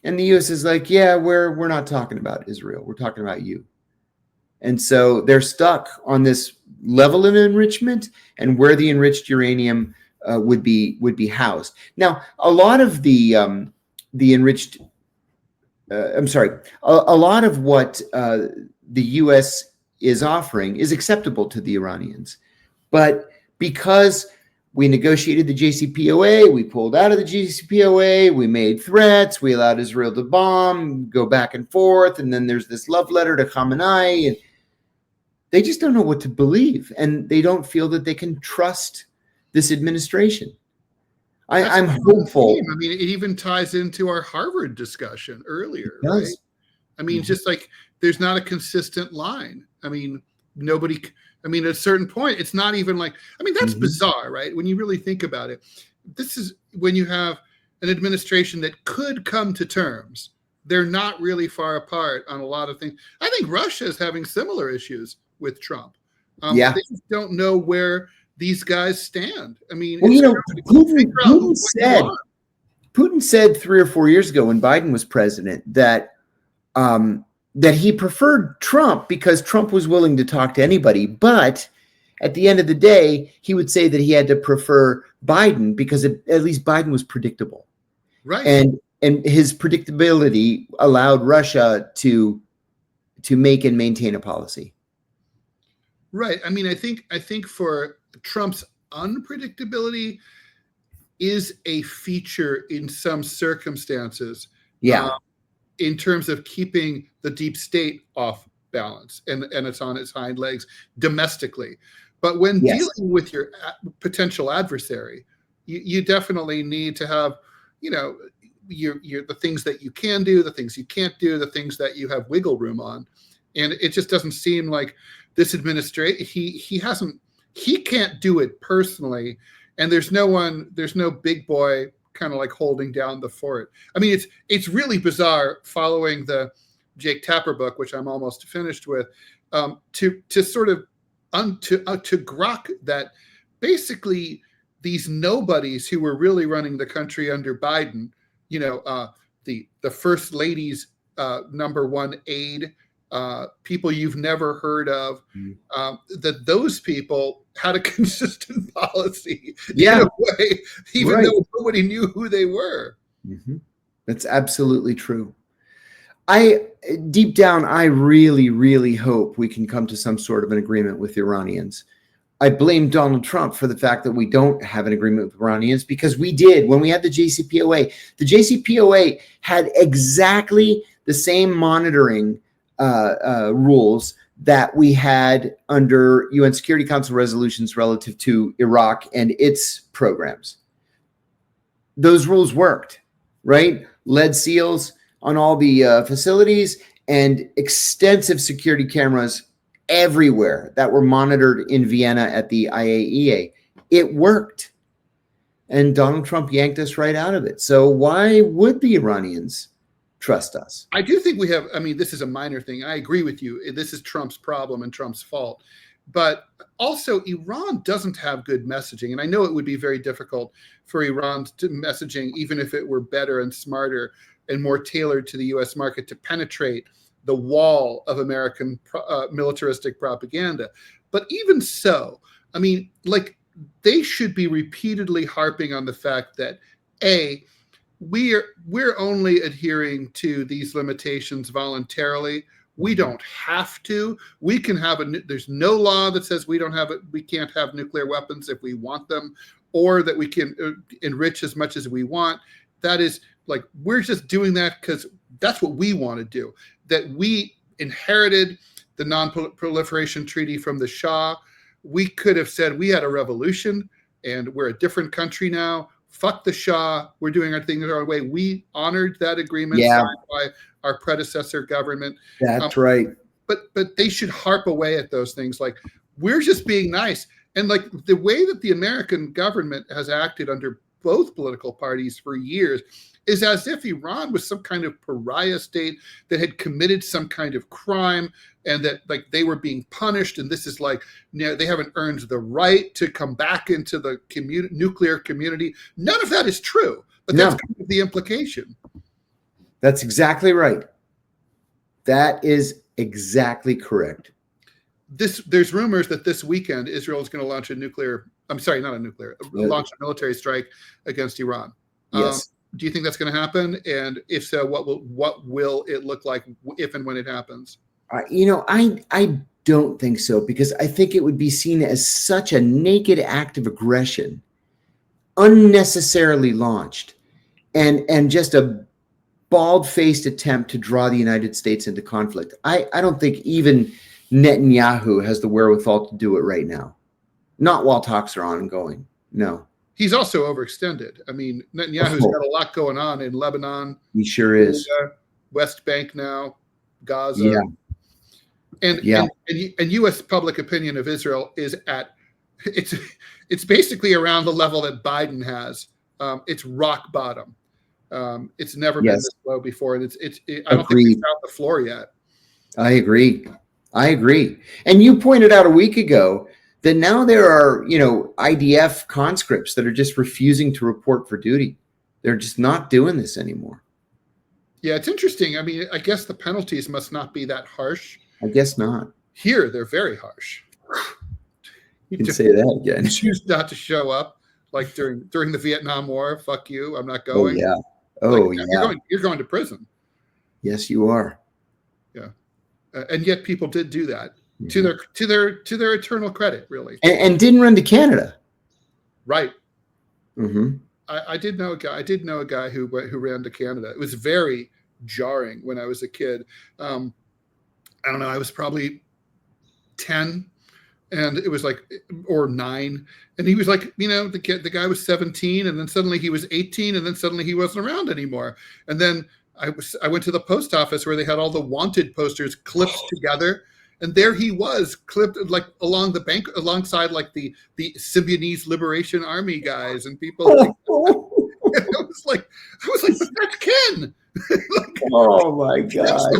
U.S. is like, yeah, we're not talking about Israel. We're talking about you. And so they're stuck on this level of enrichment and where the enriched uranium would be housed. Now, a lot of the enriched a lot of what the U.S. is offering is acceptable to the Iranians. But because we negotiated the JCPOA, we pulled out of the JCPOA, we made threats, we allowed Israel to bomb, go back and forth, and then there's this love letter to Khamenei, and they just don't know what to believe, and they don't feel that they can trust this administration. I'm hopeful. I mean, it even ties into our Harvard discussion earlier, right? I mean, just like there's not a consistent line. I mean, at a certain point, it's not even like, I mean, that's bizarre, right? When you really think about it, this is when you have an administration that could come to terms. They're not really far apart on a lot of things. I think Russia is having similar issues with Trump. They just don't know where these guys stand. I mean, well, Putin said 3 or 4 years ago when Biden was president that that he preferred Trump because Trump was willing to talk to anybody. But at the end of the day, he would say that he had to prefer Biden because at least Biden was predictable. Right. And his predictability allowed Russia to make and maintain a policy. Right. I mean, I think for Trump's unpredictability is a feature in some circumstances. Yeah. In terms of keeping the deep state off balance and it's on its hind legs domestically. But when dealing with your potential adversary, you definitely need to have, your the things that you can do, the things you can't do, the things that you have wiggle room on. And it just doesn't seem like this administration, he can't do it personally. And there's no big boy kind of like holding down the fort. I mean, it's really bizarre following the Jake Tapper book, which I'm almost finished with, to sort of to grok that basically these nobodies who were really running the country under Biden, the first lady's number one aide, people you've never heard of, that those people had a consistent policy in a way, even though nobody knew who they were. Mm-hmm. That's absolutely true. Deep down, I really, really hope we can come to some sort of an agreement with the Iranians. I blame Donald Trump for the fact that we don't have an agreement with Iranians, because we did when we had the JCPOA. The JCPOA had exactly the same monitoring rules that we had under UN Security Council resolutions relative to Iraq and its programs. Those rules worked, right? Lead seals on all the facilities and extensive security cameras everywhere that were monitored in Vienna at the IAEA. It worked. And Donald Trump yanked us right out of it. So why would the Iranians trust us? I do think we have, this is a minor thing. I agree with you. This is Trump's problem and Trump's fault. But also, Iran doesn't have good messaging. And I know it would be very difficult for Iran to messaging, even if it were better and smarter and more tailored to the U.S. market, to penetrate the wall of American militaristic propaganda. But even so, they should be repeatedly harping on the fact that, A, we're only adhering to these limitations voluntarily. We don't have to. We can have there's no law that says we can't have nuclear weapons if we want them, or that we can enrich as much as we want. That is we're just doing that because that's what we want to do. That we inherited the non-proliferation treaty from the Shah. We could have said we had a revolution and we're a different country now. Fuck the Shah. We're doing our thing our way. We honored that agreement signed by our predecessor government. That's right. But they should harp away at those things. We're just being nice. And the way that the American government has acted under both political parties for years is as if Iran was some kind of pariah state that had committed some kind of crime, and that they were being punished. And this is they haven't earned the right to come back into the nuclear community. None of that is true, but that's kind of the implication. That's exactly right. That is exactly correct. There's rumors that this weekend Israel is going to launch launch a military strike against Iran. Yes. Do you think that's going to happen? And if so, what will it look like if and when it happens? I don't think so, because I think it would be seen as such a naked act of aggression, unnecessarily launched, and just a bald-faced attempt to draw the United States into conflict. I don't think even Netanyahu has the wherewithal to do it right now. Not while talks are ongoing. No. He's also overextended. Netanyahu's got a lot going on in Lebanon. He sure is. West Bank now, Gaza. And U.S. public opinion of Israel is it's basically around the level that Biden has. It's rock bottom. It's never been this low before, and I don't think it's out the floor yet. I agree. And you pointed out a week ago that now there are, IDF conscripts that are just refusing to report for duty. They're just not doing this anymore. Yeah, it's interesting. I guess the penalties must not be that harsh. I guess not. Here, they're very harsh. You can say that again. Choose not to show up, during the Vietnam War. Fuck you. I'm not going. Oh, yeah. You're going to prison. Yes, you are. Yeah. And yet people did do that to their eternal credit, really. And didn't run to Canada. Right. Mm-hmm. I did know a guy. I did know a guy who ran to Canada. It was very jarring when I was a kid. I don't know. I was probably 10, and it was like, or 9, and he was like, the guy was 17, and then suddenly he was 18, and then suddenly he wasn't around anymore. And then I went to the post office where they had all the wanted posters clipped together, and there he was, clipped like along the bank, alongside like the Symbionese Liberation Army guys and people. Like that. I was like, but that's Ken. Like, oh my God.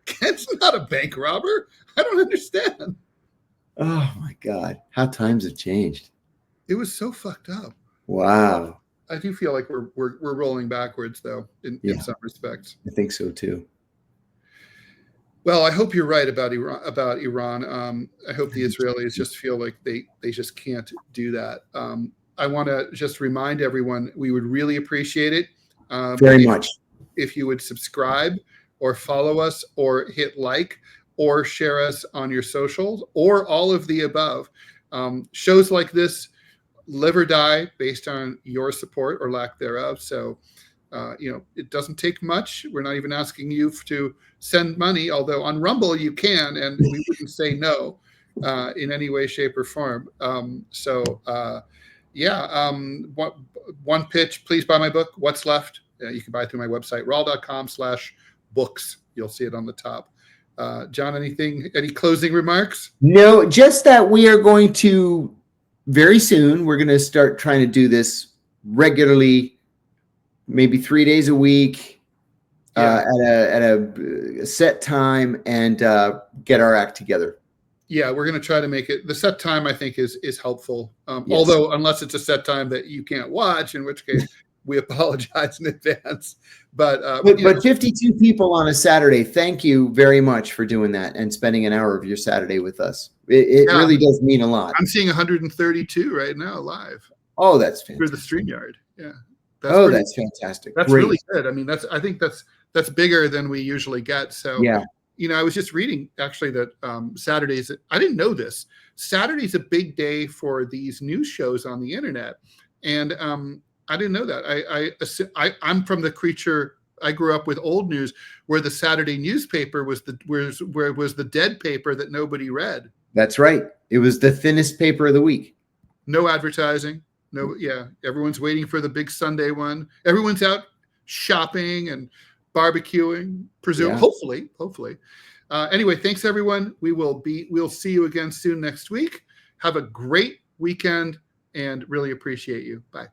Ken's not a bank robber. I don't understand. Oh my God. How times have changed. It was so fucked up. Wow. I do feel like we're rolling backwards though, in some respects. I think so too. Well, I hope you're right about Iran. I hope the Israelis just feel like they just can't do that. I want to just remind everyone, we would really appreciate it. Very much. If you would subscribe or follow us or hit like or share us on your socials or all of the above. Shows like this live or die based on your support or lack thereof. So, it doesn't take much. We're not even asking you to send money, although on Rumble you can, and we wouldn't say no in any way, shape, or form. One pitch, please buy my book, What's Left. You can buy it through my website, rall.com/books. You'll see it on the top. John, any closing remarks? No, just that we are going to, very soon, we're going to start trying to do this regularly, maybe 3 days a week, at a set time, and get our act together. Yeah, we're going to try to make it. The set time, I think, is helpful. Yes. Although, unless it's a set time that you can't watch, in which case we apologize in advance. But 52 people on a Saturday. Thank you very much for doing that and spending an hour of your Saturday with us. It really does mean a lot. I'm seeing 132 right now live. Oh, that's fantastic. Through the StreamYard. Yeah. That's fantastic. That's Great. really good. I mean, I think that's bigger than we usually get. So yeah. I was just reading actually that Saturdays, I didn't know this. Saturday's a big day for these news shows on the internet. And I didn't know that. I'm from the creature. I grew up with old news where the Saturday newspaper was the dead paper that nobody read. That's right. It was the thinnest paper of the week. No advertising. No. Yeah. Everyone's waiting for the big Sunday one. Everyone's out shopping and barbecuing, hopefully. Anyway, thanks everyone. We'll see you again soon next week. Have a great weekend and really appreciate you. Bye.